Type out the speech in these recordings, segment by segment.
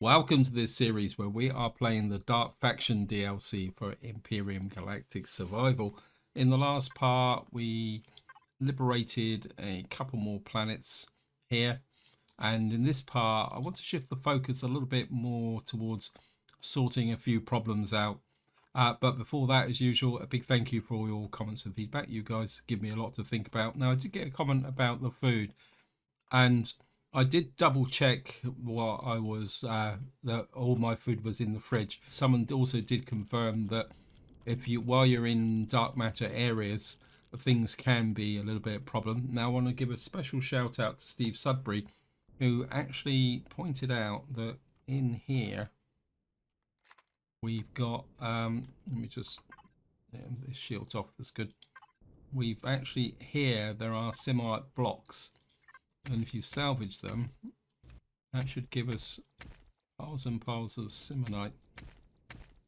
Welcome to this series where we are playing the Dark Faction DLC for Empyrion Galactic Survival. In the last part, we liberated a couple more planets here. And in this part, I want to shift the focus a little bit more towards sorting a few problems out. But before that, as usual, a big thank you for all your comments and feedback. You guys give me a lot to think about. Now, I did get a comment about the food, and I did double check what I was that all my food was in the fridge. Someone also did confirm that if you while you're in dark matter areas, things can be a little bit of a problem. Now I want to give a special shout out to Steve Sudbury, who actually pointed out that in here we've got let me just this shield off. That's good. We've actually here there are simulate blocks, and if you salvage them, that should give us piles and piles of simonite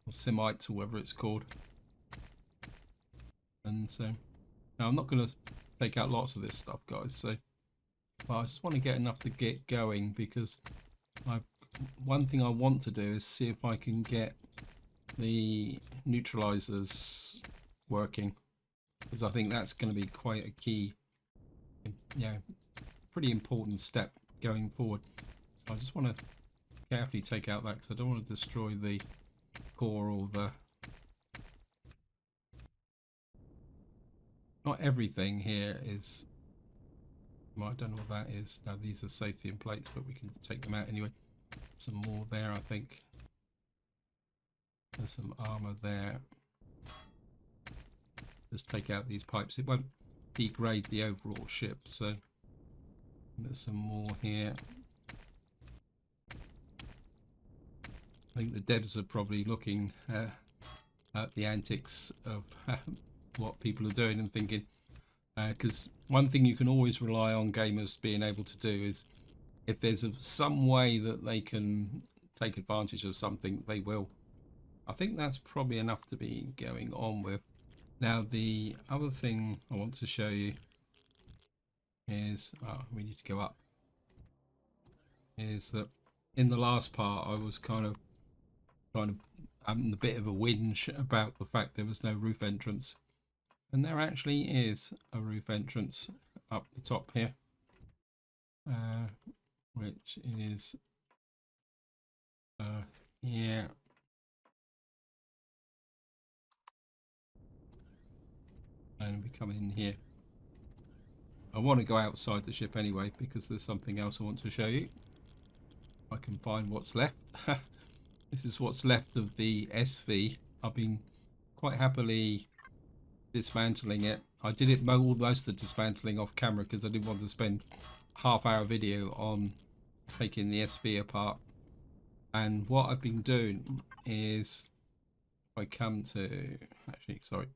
or simite or whatever it's called. And so now I'm not going to take out lots of this stuff, guys, so but I just want to get enough to get going, because one thing I want to do is see if I can get the neutralizers working, because I think that's going to be quite a key, pretty important step going forward. So I just want to carefully take out that, because I don't want to destroy the core or the... Not everything here is... Well, I don't know what that is. Now these are safety plates, but we can take them out anyway. Some more there, I think. There's some armor there. Just take out these pipes. It won't degrade the overall ship, so there's some more here. I think the devs are probably looking at the antics of what people are doing and thinking, because one thing you can always rely on gamers being able to do is if there's some way that they can take advantage of something, they will. I think that's probably enough to be going on with. Now the other thing I want to show you is, we need to go up, is that in the last part I was kind of having a bit of a whinge about the fact there was no roof entrance, and there actually is a roof entrance up the top here, which is here. And we come in here. I want to go outside the ship anyway, because there's something else I want to show you. I can find what's left. This is what's left of the SV. I've been quite happily dismantling it. I did it most of the dismantling off camera, because I didn't want to spend half-hour video on taking the SV apart. And what I've been doing is, if I come to, actually, sorry.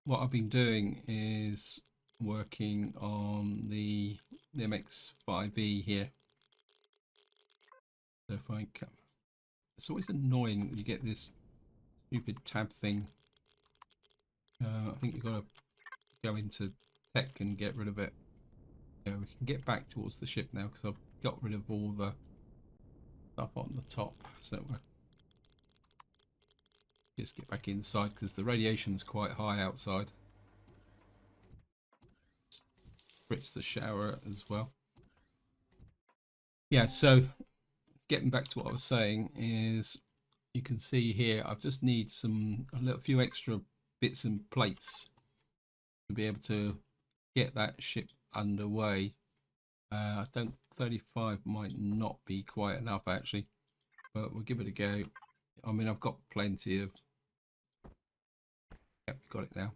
What I've been doing is working on the MX5E here. So if I come, it's always annoying when you get this stupid tab thing. I think you've got to go into tech and get rid of it. Yeah, we can get back towards the ship now, because I've got rid of all the stuff on the top. So we'll just get back inside, because the radiation's quite high outside. Spritz the shower as well. Yeah, so getting back to what I was saying is, you can see here I just need a few extra bits and plates to be able to get that ship underway. I don't 35 might not be quite enough actually, but we'll give it a go. I mean, I've got plenty of... Yep, got it now.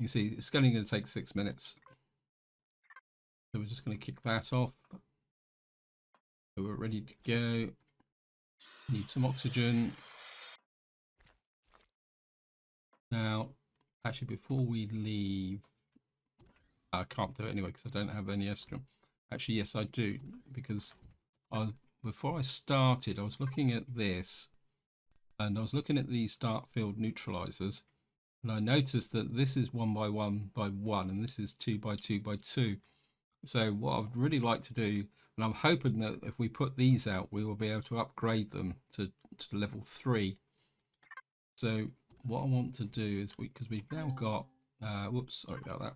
You see it's only going to take 6 minutes, so we're just going to kick that off. So we're ready to go. Need some oxygen. Now, actually, before we leave, I can't do it anyway because I don't have any extra. Actually, yes, I do, because before I started, I was looking at this, and I was looking at these Dark Field Neutralisers, and I noticed that this is 1 by 1 by 1, and this is 2 by 2 by 2. So what I would really like to do, And I'm hoping that if we put these out, we will be able to upgrade them to level 3. So what I want to do is, because we've now got, whoops, sorry about that.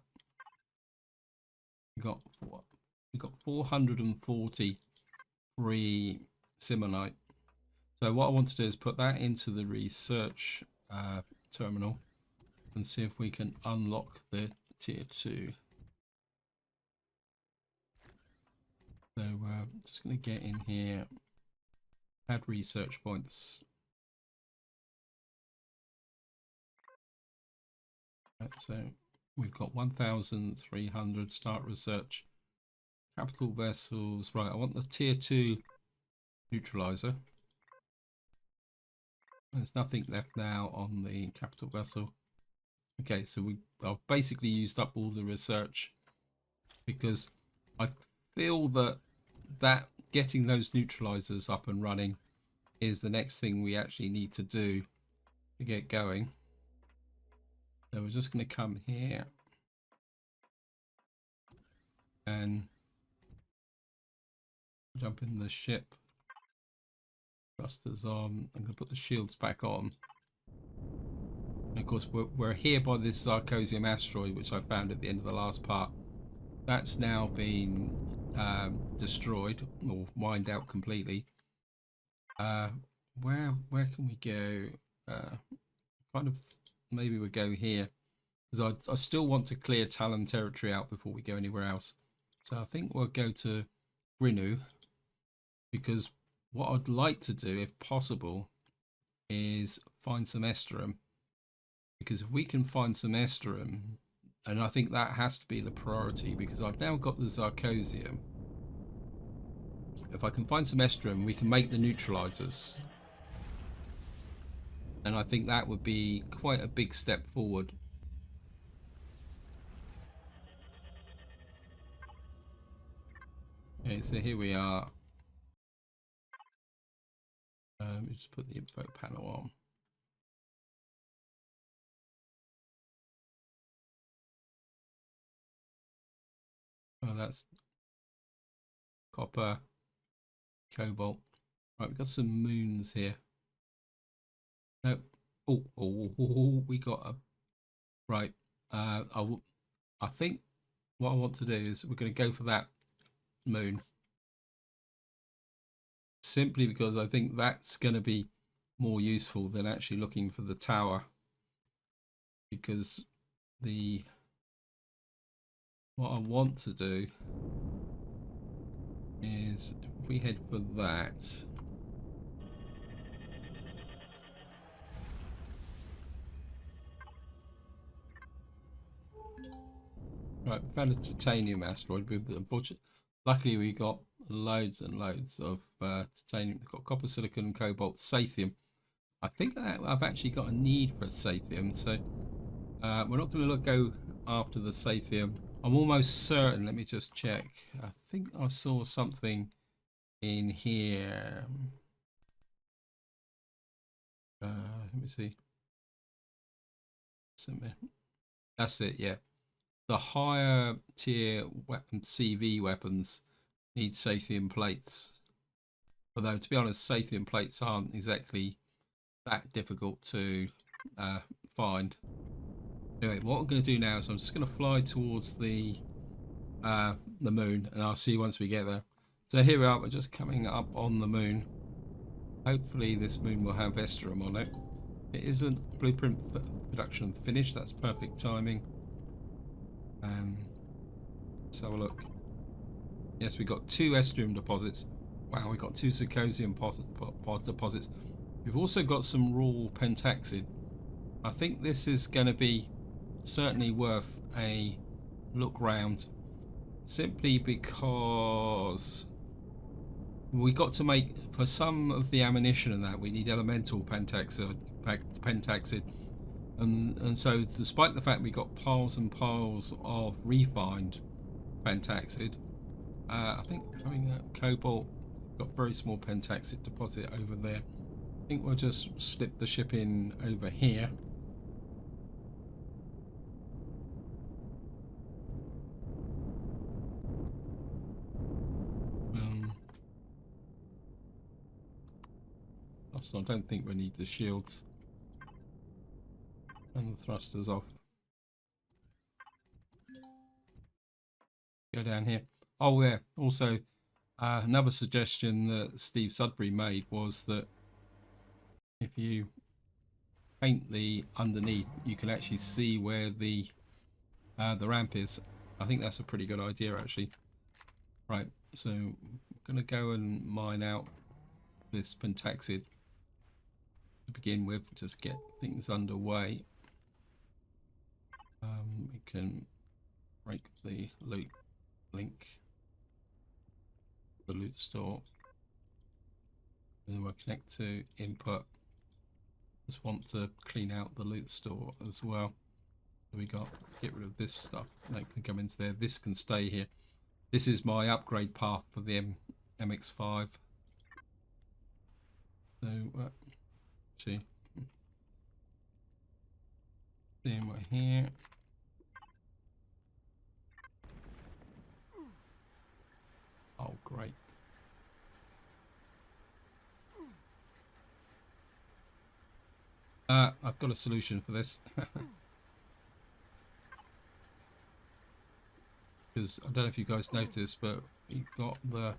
We got 443 Simonite. So what I want to do is put that into the research terminal and see if we can unlock the tier 2. So just going to get in here, add research points. Right, so we've got 1,300 start research. Capital vessels. Right, I want the tier 2 neutralizer. There's nothing left now on the capital vessel. Okay, so I've basically used up all the research because I feel that getting those neutralizers up and running is the next thing we actually need to do to get going. So we're just going to come here and jump in the ship. Thrusters on. I'm going to put the shields back on. And of course, we're here by this Zarcosium asteroid, which I found at the end of the last part. That's now been destroyed or mined out completely. Where can we go? Kind of maybe we go here, because I still want to clear Talon territory out before we go anywhere else. So I think we'll go to Grinu, because what I'd like to do, if possible, is find some Esterum. Because if we can find some Esterum, and I think that has to be the priority, because I've now got the Zarcosium. If I can find some Esterum, we can make the neutralizers. And I think that would be quite a big step forward. Okay, so here we are. We just put the info panel on. Oh, that's copper, cobalt. Right, we've got some moons here. Nope. Oh, we got a... Right. I think what I want to do is we're going to go for that moon. Simply because I think that's going to be more useful than actually looking for the tower. Because what I want to do is if we head for that. Right, we found a titanium asteroid. Luckily, we got loads and loads of titanium. We've got copper, silicon, cobalt, sathium. I think I've actually got a need for sathium, so we're not going to go after the sathium. I'm almost certain. Let me just check. I think I saw something in here. Let me see. That's it. Yeah. The higher tier weapon CV weapons need Sathium plates. Although, to be honest, Sathium plates aren't exactly that difficult to find. Anyway, what I'm going to do now is I'm just going to fly towards the moon, and I'll see you once we get there. So here we are. We're just coming up on the moon. Hopefully, this moon will have Esterum on it. It isn't blueprint production finished. That's perfect timing. Let's have a look. Yes, we got 2 Esterum deposits. Wow, we got 2 Zarcosium deposits. We've also got some raw pentaxid. I think this is going to be certainly worth a look round, simply because we got to make, for some of the ammunition and that, we need elemental pentaxid, and so despite the fact we got piles and piles of refined pentaxid, I think having a cobalt, got very small pentaxid deposit over there. I think we'll just slip the ship in over here. So I don't think we need the shields. And the thrusters off. Go down here. Oh yeah, also another suggestion that Steve Sudbury made was that if you paint the underneath, you can actually see where the ramp is. I think that's a pretty good idea actually. Right, so I'm gonna go and mine out this pentaxid to begin with, just get things underway. We can break the loot link, the loot store, and then we'll connect to input. Just want to clean out the loot store as well. So we got get rid of this stuff. That can come into there. This can stay here. This is my upgrade path for the MX5. So actually, then we're here. Oh, great. I've got a solution for this. Because I don't know if you guys noticed, but we've got the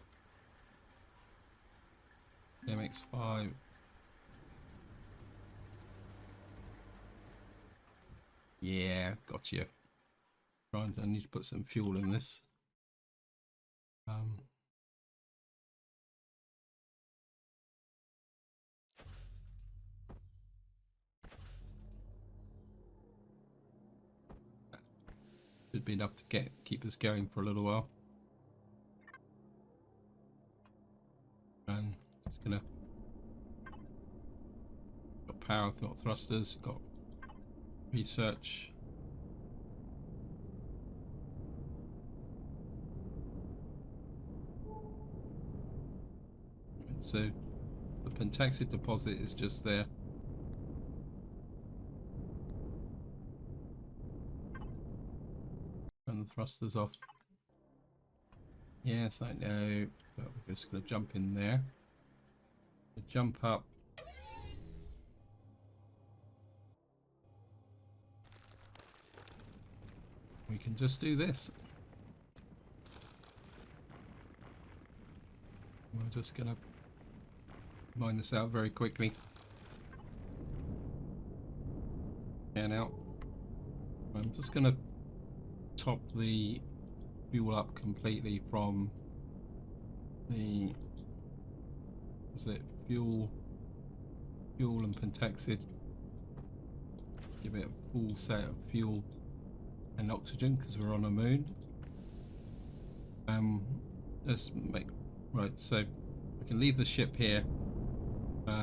MX5. Yeah, got you. I need to put some fuel in this. Should be enough to keep us going for a little while. And just gonna got power, got thrusters, got research. So the pentaxid deposit is just there. Turn the thrusters off. Yes, I know, but we're just going to jump in there. Jump up. We can just do this. We're just going to mine this out very quickly. And out. I'm just going to top the fuel up completely from the fuel and pentaxid. Give it a full set of fuel and oxygen because we're on a moon. Let's make right, so we can leave the ship here.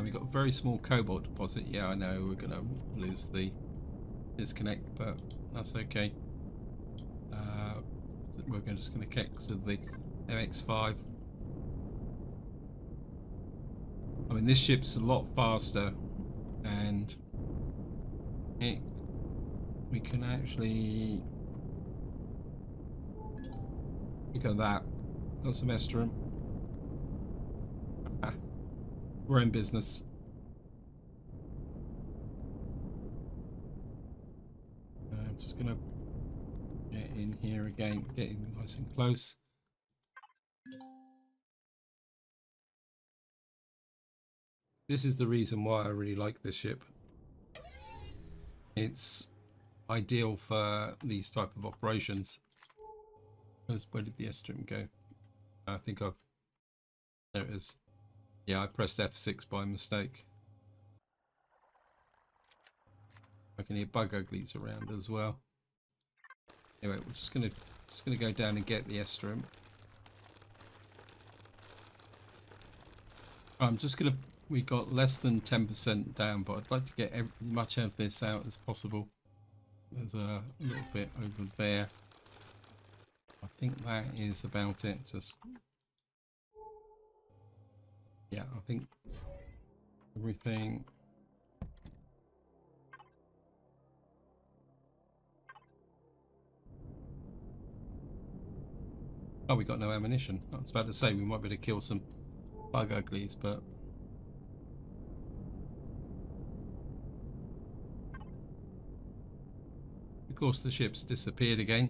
We've got a very small cobalt deposit. Yeah, I know we're gonna lose the disconnect, but that's okay. We're just going to connect to the MX5. I mean, this ship's a lot faster, and we can actually look at that. Got some estrum. We're in business. I'm just going to get in here again, getting nice and close. This is the reason why I really like this ship. It's ideal for these type of operations. Where did the estrum go? I think there it is. Yeah, I pressed F6 by mistake. I can hear bug uglies around as well. Anyway, we're just gonna go down and get the estrum. We got less than 10% down, but I'd like to get as much of this out as possible. There's a little bit over there. I think that is about it. Yeah, I think everything. Oh, we got no ammunition. I was about to say we might be able to kill some bug uglies, but course, the ship's disappeared again.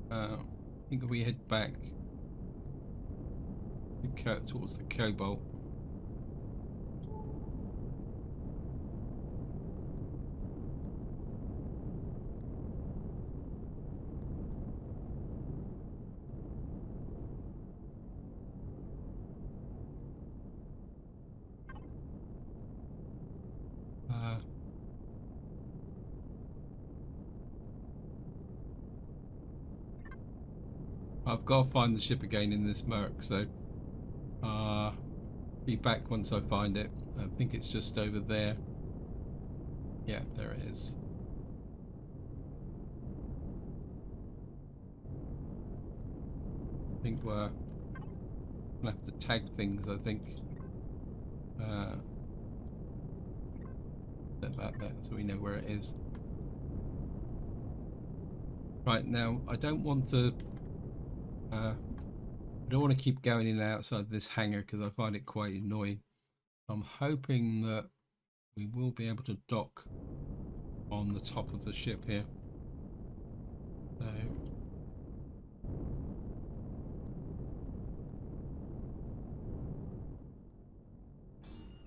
I think if we head back towards the cobalt. I've got to find the ship again in this murk, so be back once I find it. I think it's just over there. Yeah, there it is. I think we're gonna have to tag things, I think. Set that there so we know where it is. Right, now I don't want to keep going in and outside this hangar because I find it quite annoying. I'm hoping that we will be able to dock on the top of the ship here.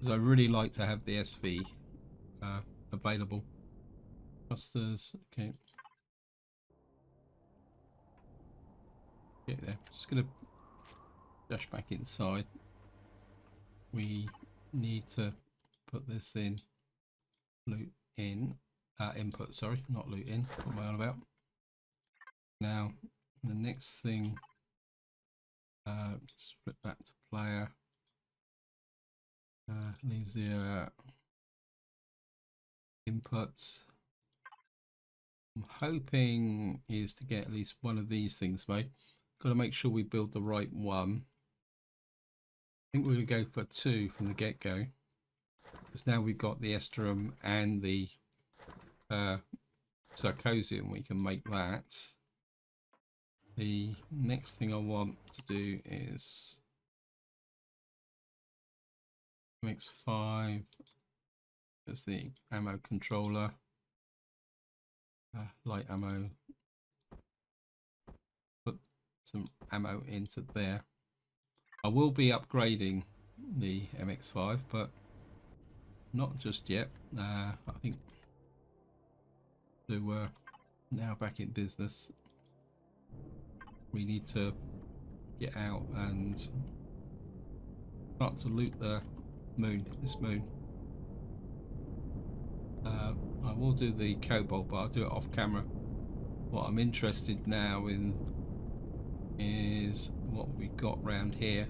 So I really like to have the SV available. Clusters, okay. Get there. Just gonna dash back inside. We need to put this in. Loot in. Input, sorry, not loot in. What am I on about? Now, the next thing, split that to player. Leaves the inputs. I'm hoping is to get at least one of these things made. Got to make sure we build the right one. I think we're going to go for 2 from the get-go. Because now we've got the Estrum and the Sarcosium, we can make that. The next thing I want to do is mix 5 as the ammo controller. Light ammo. Put some ammo into there. I will be upgrading the MX5, but not just yet. I think we're now back in business. We need to get out and start to loot the moon, this moon. I will do the cobalt, but I'll do it off camera. What I'm interested now in is what we got round here.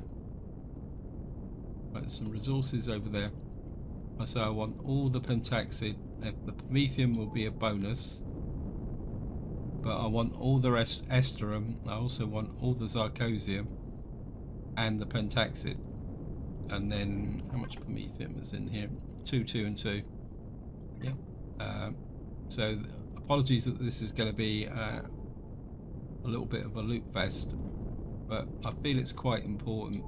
Right, there's some resources over there. So I want all the pentaxid. The promethium will be a bonus, but I want all the rest Esterum. I also want all the Zircosium and the pentaxid. And then how much promethium is in here? 2, 2, and 2. Yep. So apologies that this is going to be a little bit of a loot fest, but I feel it's quite important.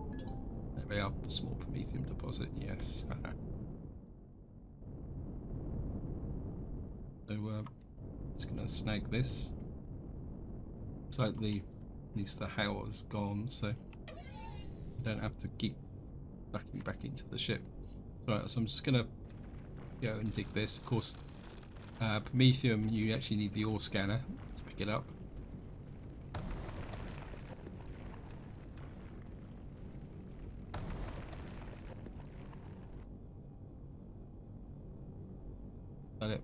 There we are, small promethium deposit. Yes. So just going to snag this. So at least the hail is gone, so I don't have to keep backing back into the ship. Right, so I'm just going to go and dig this. Of course, promethium, you actually need the ore scanner to pick it up. But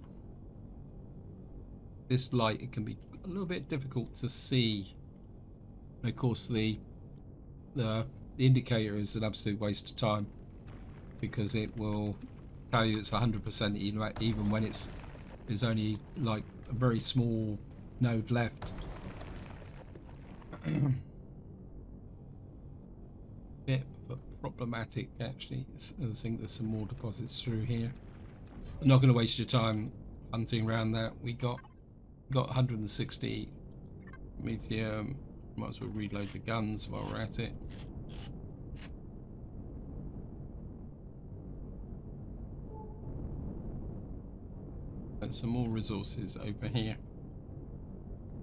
this light, it can be a little bit difficult to see. And of course, the indicator is an absolute waste of time because it will tell you it's 100% even when there's only like a very small node left. Bit problematic actually. I think there's some more deposits through here. I'm not going to waste your time hunting around that. We got 160 promethium. Might as well reload the guns while we're at it. Right, some more resources over here.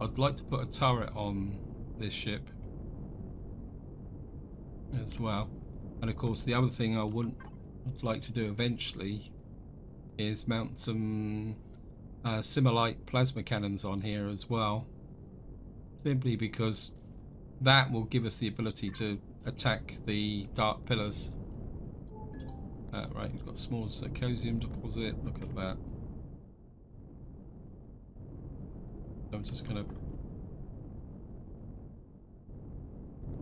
I'd like to put a turret on this ship as well. And of course the other thing would like to do eventually is mount some Simulite plasma cannons on here as well. Simply because that will give us the ability to attack the dark pillars. Right, we've got small zirconium deposit. Look at that. I'm just gonna.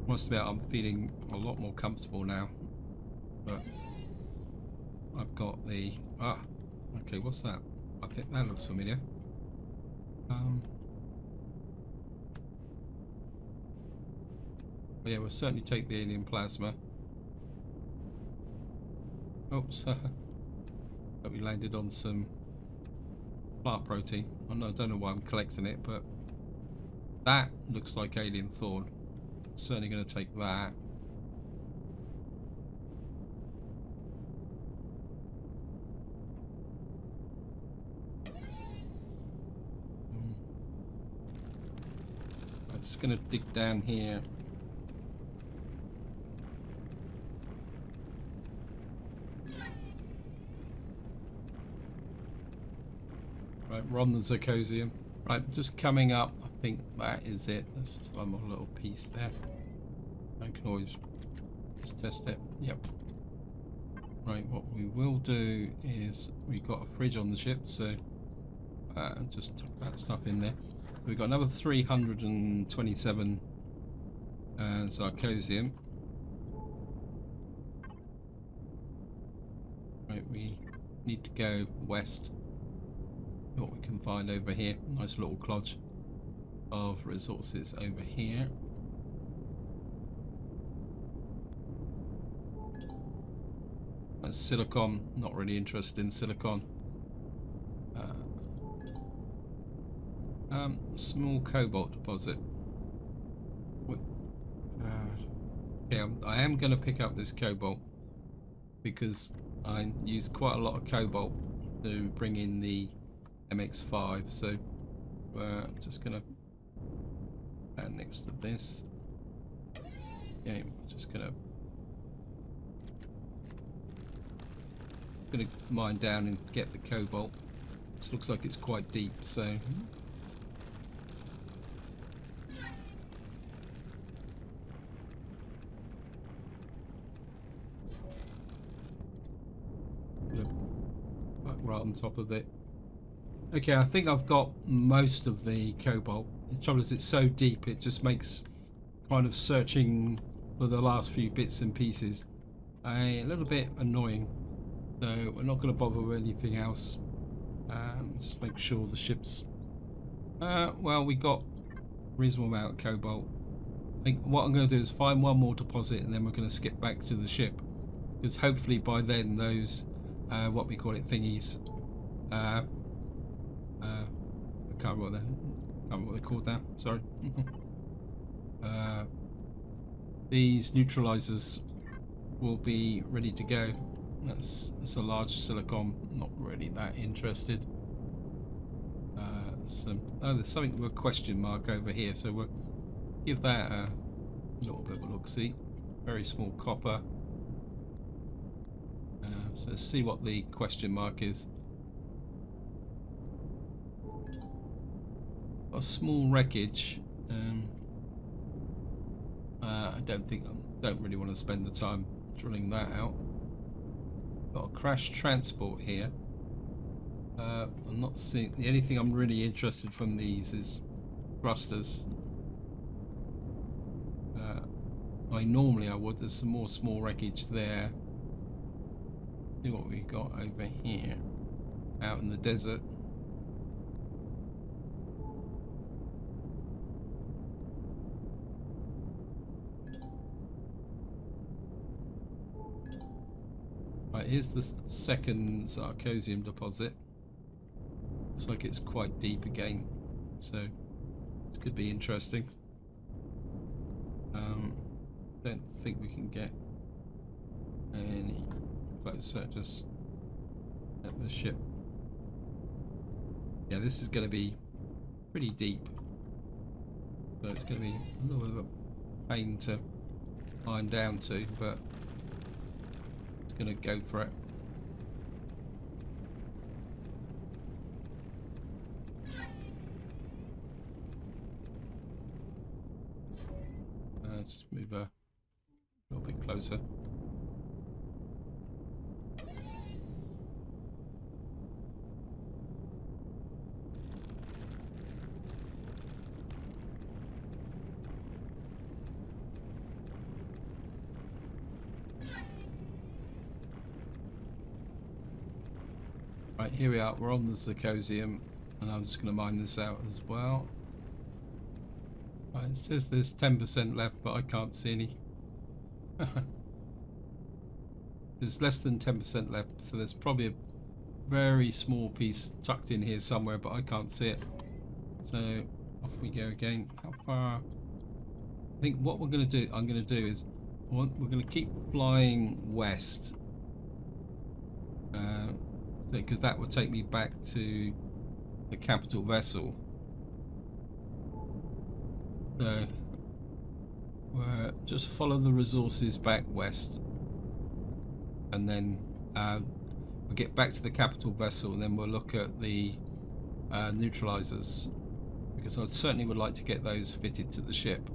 Must admit, I'm feeling a lot more comfortable now. But I've got the okay. What's that? I think that looks familiar. But yeah, we'll certainly take the alien plasma. Oops. But we landed on some plant protein. I don't know why I'm collecting it, but that looks like alien thorn. Certainly going to take that. I'm just going to dig down here. Right, we're on the zirconium. Right, just coming up. I think that is it. That's one more little piece there. I can always just test it. Yep. Right, what we will do is we've got a fridge on the ship, so just tuck that stuff in there. We've got another 327 zirconium. Right, we need to go west. What we can find over here. Nice little clodge of resources over here. That's silicon. Not really interested in silicon. Small cobalt deposit. Yeah, I am going to pick up this cobalt because I used quite a lot of cobalt to bring in the MX5, so I'm just going to add next to this. Yeah, I'm just going to mine down and get the cobalt. This looks like it's quite deep, so right on top of it. Okay, I think I've got most of the cobalt. The trouble is it's so deep it just makes kind of searching for the last few bits and pieces a little bit annoying. So we're not going to bother with anything else. Just make sure the ship's well, we got a reasonable amount of cobalt. I think what I'm going to do is find one more deposit and then we're going to skip back to the ship, because hopefully by then those what we call it thingies, I can't remember what they're called now, sorry. These neutralisers will be ready to go. That's a large silicon. Not really that interested. There's something with a question mark over here, so we'll give that a little bit of a look-see. Very small copper. So let's see what the question mark is. A small wreckage. I don't really want to spend the time drilling that out. Got a crash transport here. I'm not seeing the only thing I'm really interested from these is thrusters. Normally I would. There's some more small wreckage there. See what we got over here, out in the desert. Right, here's the second zirconium deposit. Looks like it's quite deep again, so this could be interesting. Don't think we can get any closer, just at the ship. Yeah, this is going to be pretty deep. So it's going to be a little bit of a pain to climb down to, but it's going to go for it. Let's move a little bit closer. Right, here we are. We're on the Zircosium, and I'm just going to mine this out as well. Right, it says there's 10% left, but I can't see any. There's less than 10% left, so there's probably a very small piece tucked in here somewhere, but I can't see it. So off we go again. How far? I think what I'm going to do is we're going to keep flying west, because that will take me back to the capital vessel. So just follow the resources back west, and then we'll get back to the capital vessel, and then we'll look at the neutralizers, because I certainly would like to get those fitted to the ship.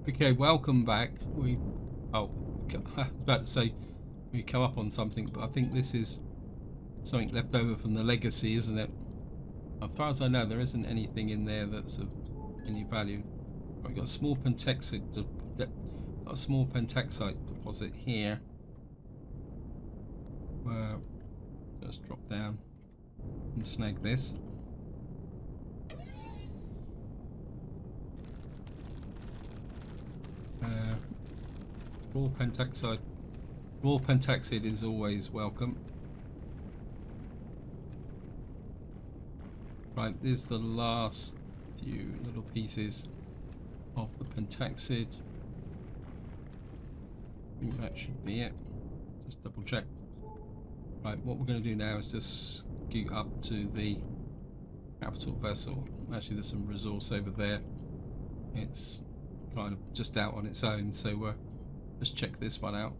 Okay, welcome back. I was about to say we come up on something, but I think this is something left over from the legacy, isn't it? As far as I know, there isn't anything in there that's of any value. We've got a small pentexite deposit here. Just drop down and snag this. Raw pentexite is always welcome. Right, this is the last few little pieces of the pentexite. I think that should be it. Just double check. Right, what we're going to do now is just scoot up to the capital vessel. Actually, there's some resource over there. It's kind of just out on its own, so just check this one out.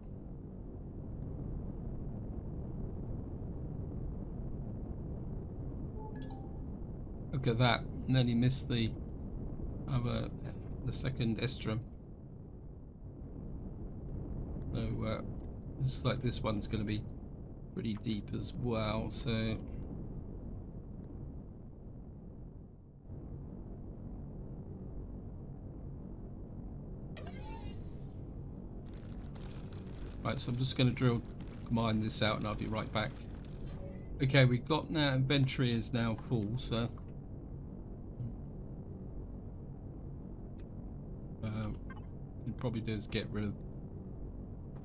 Look at that, nearly missed the second estrum. So looks like this one's going to be pretty deep as well. So right, so I'm just going to mine this out, and I'll be right back. Okay, we've got now inventory is now full, so what we can probably do is get rid of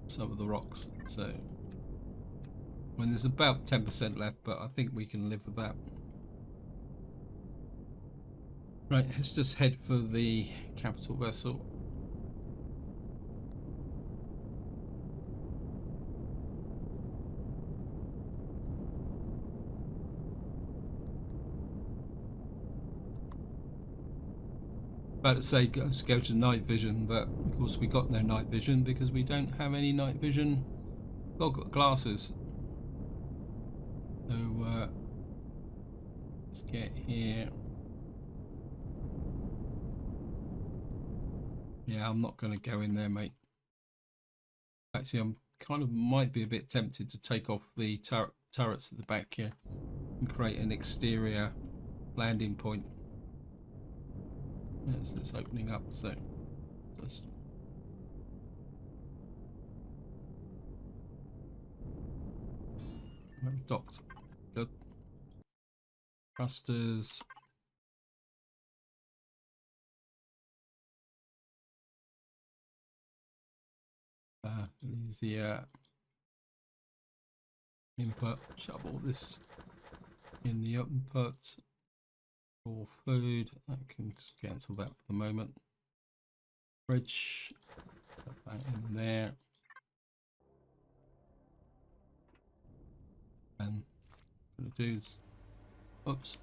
some of the rocks. So I mean, there's about 10% left, but I think we can live with that. Right, let's just head for the capital vessel. About to say let's go to night vision, but of course we got no night vision because we don't have any night vision glasses. So let's get here. Yeah, I'm not going to go in there, mate. Actually, I'm kind of might be a bit tempted to take off the turrets at the back here and create an exterior landing point. Yes, it's opening up, so just docked. Good. Thrusters. Use the input. Shove all this in the input. For food, I can just cancel that for the moment. Fridge, put that in there. And Gonna do is, oops,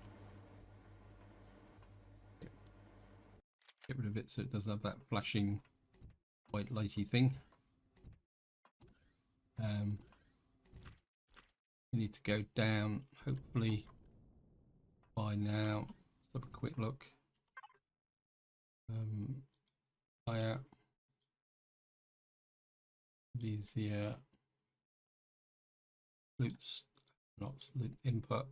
get rid of it so it doesn't have that flashing white lighty thing. We need to go down, hopefully by now. Let's have a quick look. Fire. These here. Loops, not loop input.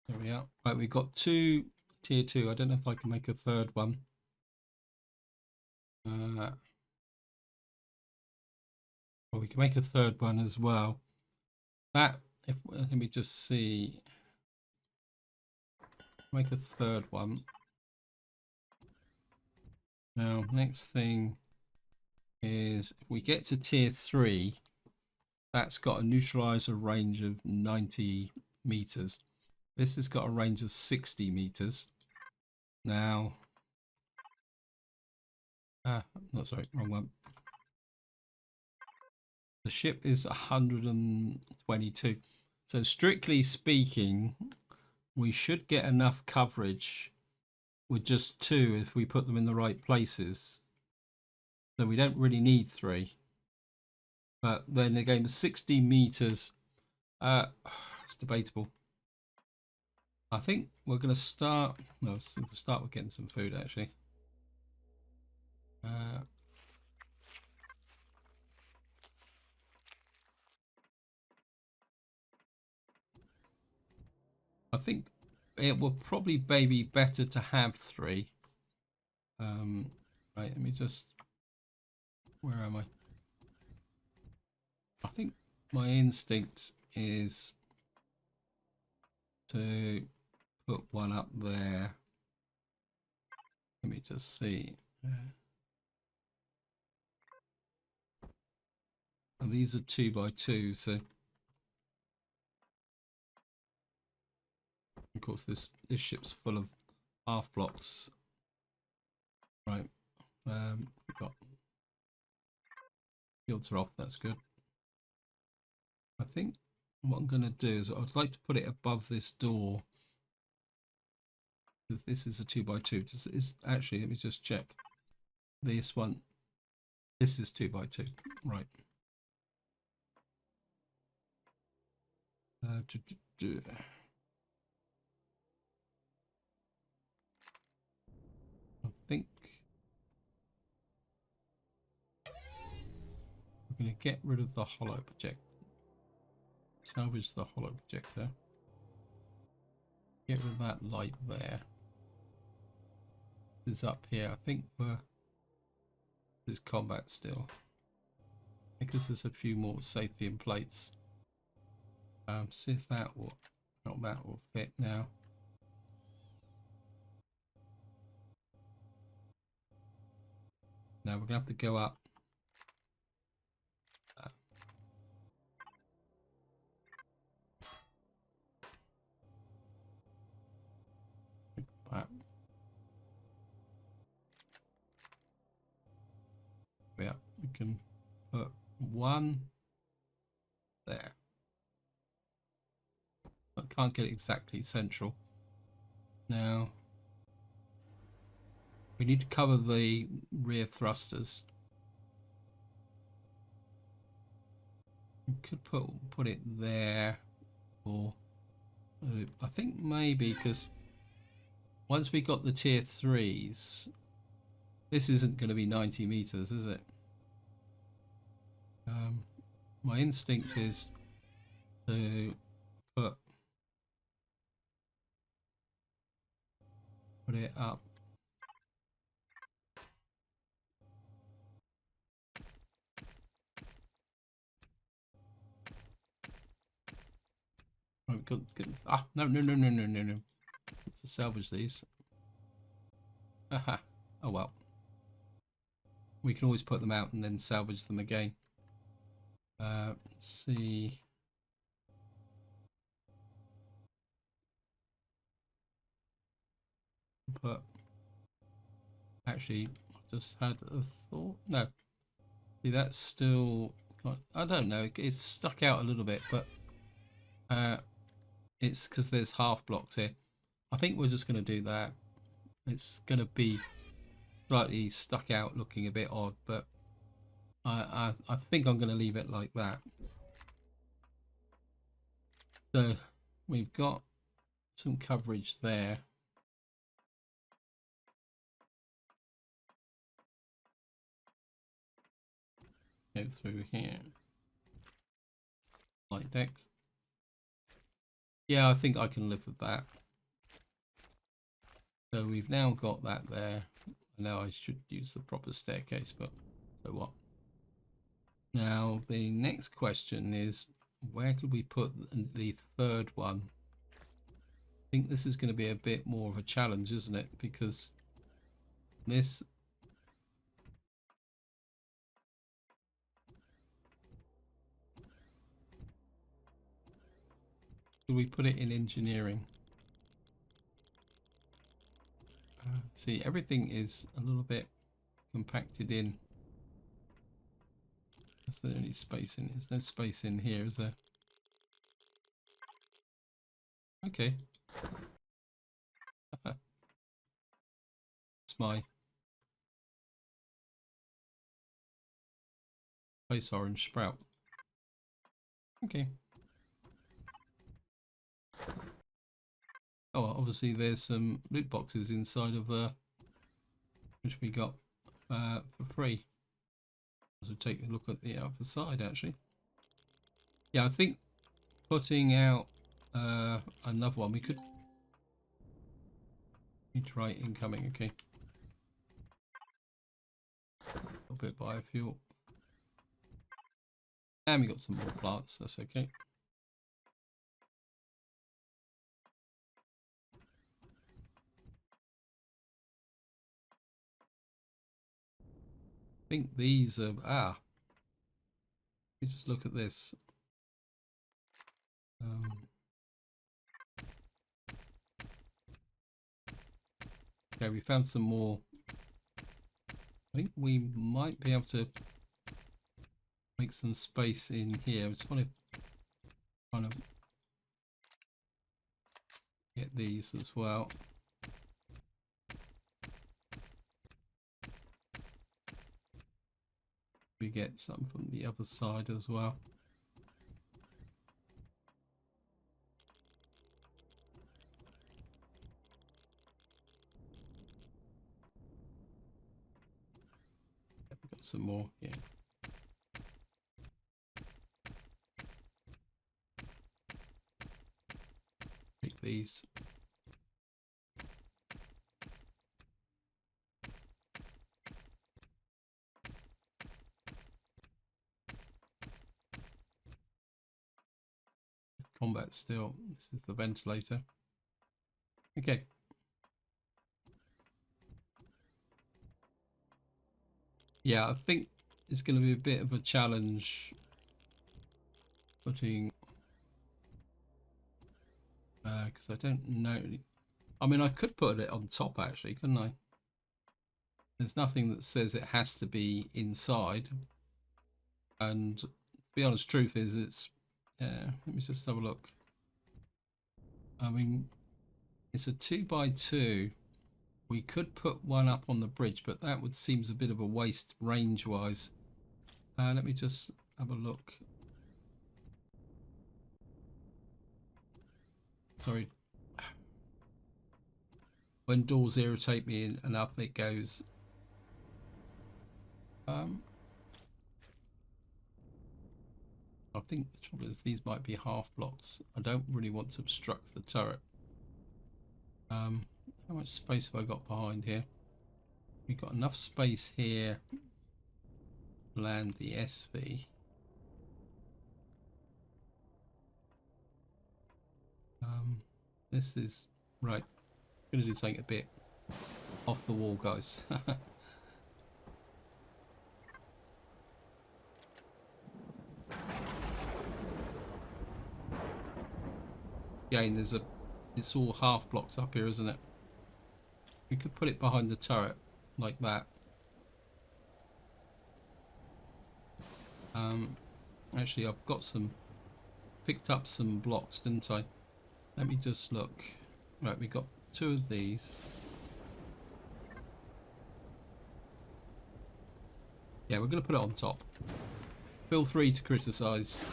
There we are. Right, we've got 2 tier 2. I don't know if I can make a third one. Well, we can make a third one as well. That, if let me just see. Make a third one. Now, next thing is if we get to tier 3, that's got a neutralizer range of 90 meters. This has got a range of 60 meters. Now, not sorry, wrong one. The ship is 122. So strictly speaking, we should get enough coverage with just 2 if we put them in the right places. So we don't really need 3. But then again, 60 meters, it's debatable. I think we're going to start. No, to start with getting some food actually. I think it will probably be better to have 3. Right, let me just. Where am I? I think my instinct is to put one up there. Let me just see. And these are 2 by 2, so of course this ship's full of half blocks. Right, we've got fields are off. That's good. I think what I'm going to do is I'd like to put it above this door. Because this is a 2 by 2. Is actually, let me just check. This one, this is 2 by 2. Right. I think we're going to get rid of the hollow projector. Salvage the hollow projector. Get rid of that light there. This is up here. I think there's combat still. Because there's a few more Sathian plates. See if that will fit now. Now we're gonna have to go up. Yeah, we can put 1 there. I can't get it exactly central. Now we need to cover the rear thrusters. We could put it there, or I think maybe because once we got the tier 3s, this isn't going to be 90 meters, is it? My instinct is to put it up. Oh, good. No. To salvage these. Haha. Oh well. We can always put them out and then salvage them again. Let's see. But actually, I just had a thought. No. See, that's still. I don't know. It's stuck out a little bit, but It's because there's half blocks here. I think we're just going to do that. It's going to be slightly stuck out, looking a bit odd, but I think I'm going to leave it like that. So we've got some coverage there. Go through here. Light deck. Yeah, I think I can live with that. So we've now got that there. Now I should use the proper staircase, but so what? Now the next question is, where could we put the third one? I think this is going to be a bit more of a challenge, isn't it? Because this... Do we put it in engineering? See, everything is a little bit compacted in. Is there any space in? There's no space in here, is there? Okay. It's my face orange sprout. Okay. Oh, obviously there's some loot boxes inside of which we got for free. So take a look at the other side actually. Yeah, I think putting out another one, we could try incoming. Okay. A little bit biofuel. And we got some more plants, that's okay. I think these are, you just look at this. Okay, we found some more. I think we might be able to make some space in here. I just want to kind of get these as well. We get some from the other side as well. We've got some more, yeah. Take these. Combat still. This is the ventilator. Okay. Yeah, I think it's going to be a bit of a challenge putting because I don't know. I mean, I could put it on top actually, couldn't I? There's nothing that says it has to be inside. And to be honest, truth is, it's let me just have a look. I mean, it's a 2x2. We could put one up on the bridge, but that would seems a bit of a waste range wise. Let me just have a look. Sorry. When doors irritate me and up it goes. I think the trouble is these might be half blocks. I don't really want to obstruct the turret. How much space have I got behind here? We've got enough space here to land the SV. This is right. I'm gonna do something a bit off the wall, guys. Again, it's all half blocks up here, isn't it? We could put it behind the turret like that. Actually, I've got picked up some blocks, didn't I? Let me just look. Right, we got 2 of these. Yeah, we're going to put it on top. Feel free to criticise.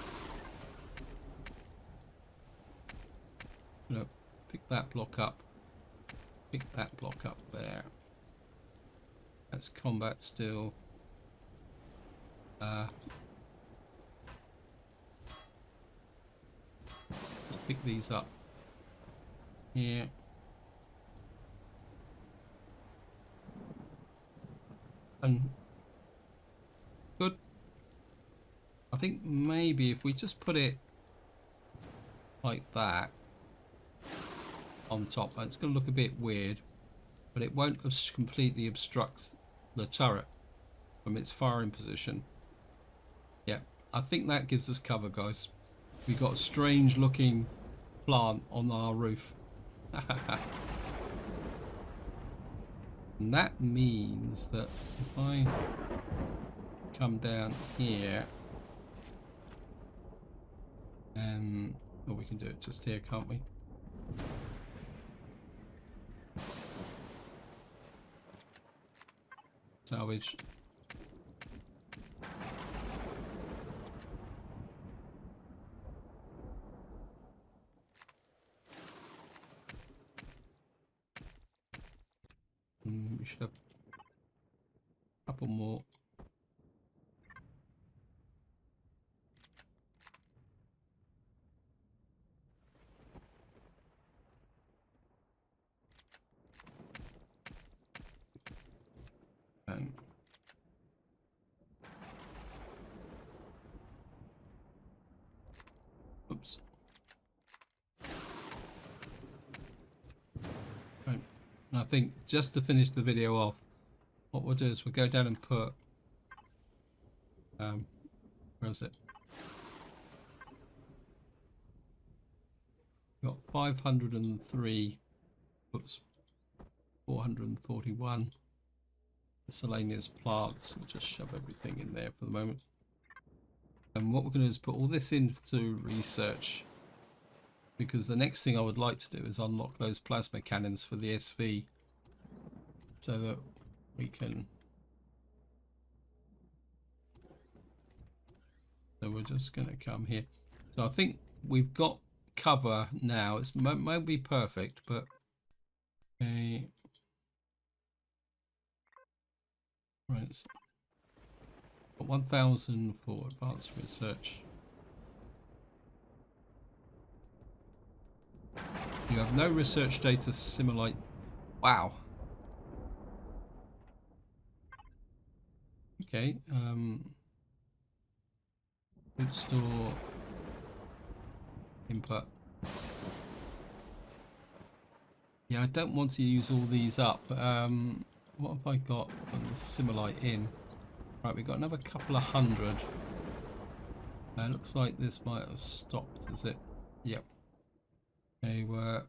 No, pick that block up. Pick that block up there. That's combat still. Just pick these up here. And good. I think maybe if we just put it like that on top, it's going to look a bit weird, but it won't completely obstruct the turret from its firing position. Yeah, I think that gives us cover, guys. We've got a strange looking plant on our roof. And that means that if I come down here, and well, we can do it just here, can't we? Salvage. We should have a couple more. And oops. Right. And I think just to finish the video off, what we'll do is we'll go down and put where is it? We've got 503, oops, 441 miscellaneous plants. We'll just shove everything in there for the moment. And what we're going to do is put all this into research, because the next thing I would like to do is unlock those plasma cannons for the SV, so that we can. So we're just going to come here. So I think we've got cover now. It might be perfect, but okay. Right. So 1,000 for advanced research. You have no research data simulate. Wow. Okay. Store input. Yeah, I don't want to use all these up. What have I got for the simulate in? Right, we've got another couple of hundred. Looks like this might have stopped, is it? Yep. Okay, we're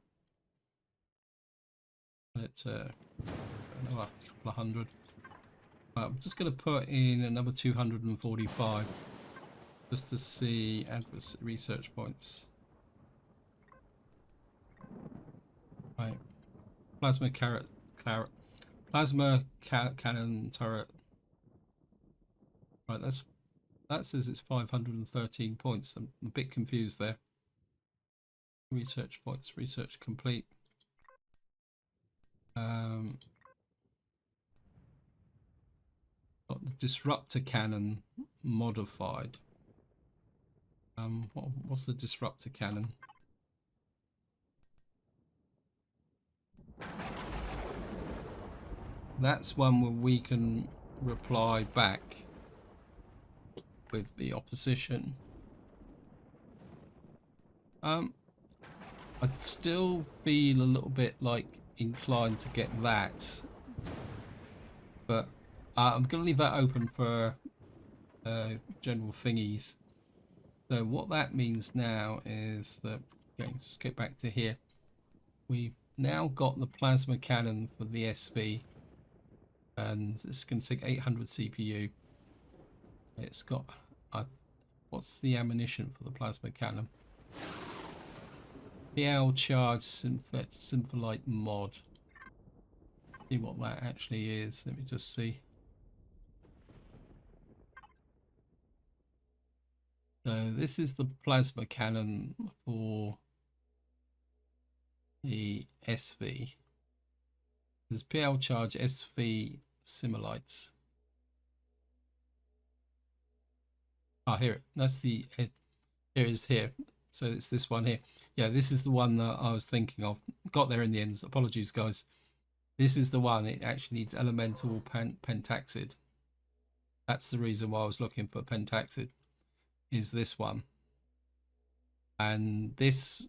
at another couple of hundred. Right, I'm just going to put in another 245 just to see research points. Right, plasma cannon turret. Right, that says it's 513 points. I'm a bit confused there. Research points, research complete. Got the disruptor cannon modified. What's the disruptor cannon? That's one where we can reply back with the opposition. I'd still feel a little bit like inclined to get that, but I'm going to leave that open for general thingies. So what that means now is that, okay, just get back to here. We've now got the plasma cannon for the SV, and it's going to take 800 CPU. It's got, what's the ammunition for the plasma cannon? PL charge symphylite mod. See what that actually is. Let me just see. So this is the plasma cannon for the SV. There's PL charge SV Similites. Ah, here. That's the. Here it is here. So it's this one here. Yeah, this is the one that I was thinking of. Got there in the end. Apologies, guys. This is the one. It actually needs elemental pentaxid. That's the reason why I was looking for pentaxid. Is this one. And this.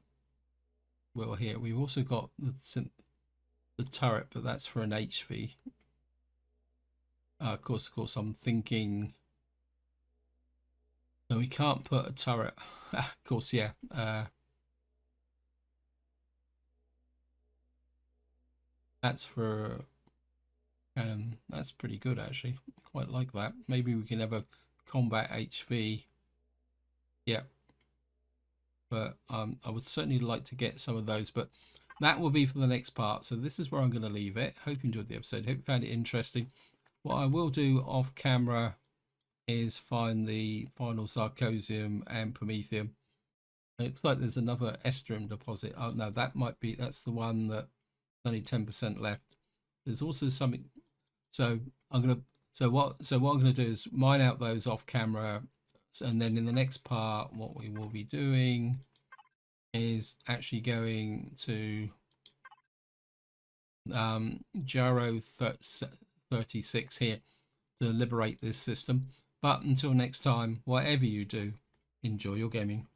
Well, here we've also got the turret, but that's for an HV. Of course, I'm thinking. No, we can't put a turret. Of course, yeah. That's for cannon. That's pretty good, actually. Quite like that. Maybe we can have a combat HV. Yeah. But I would certainly like to get some of those. But that will be for the next part. So this is where I'm going to leave it. Hope you enjoyed the episode. Hope you found it interesting. What I will do off camera is find the final Sarcosium and Promethium. It looks like there's another Estrium deposit. Oh no, that might be, that's the one that only 10% left. There's also something. So I'm gonna what I'm gonna do is mine out those off camera, and then in the next part, what we will be doing is actually going to Jaro 36 here to liberate this system. But until next time, whatever you do, enjoy your gaming.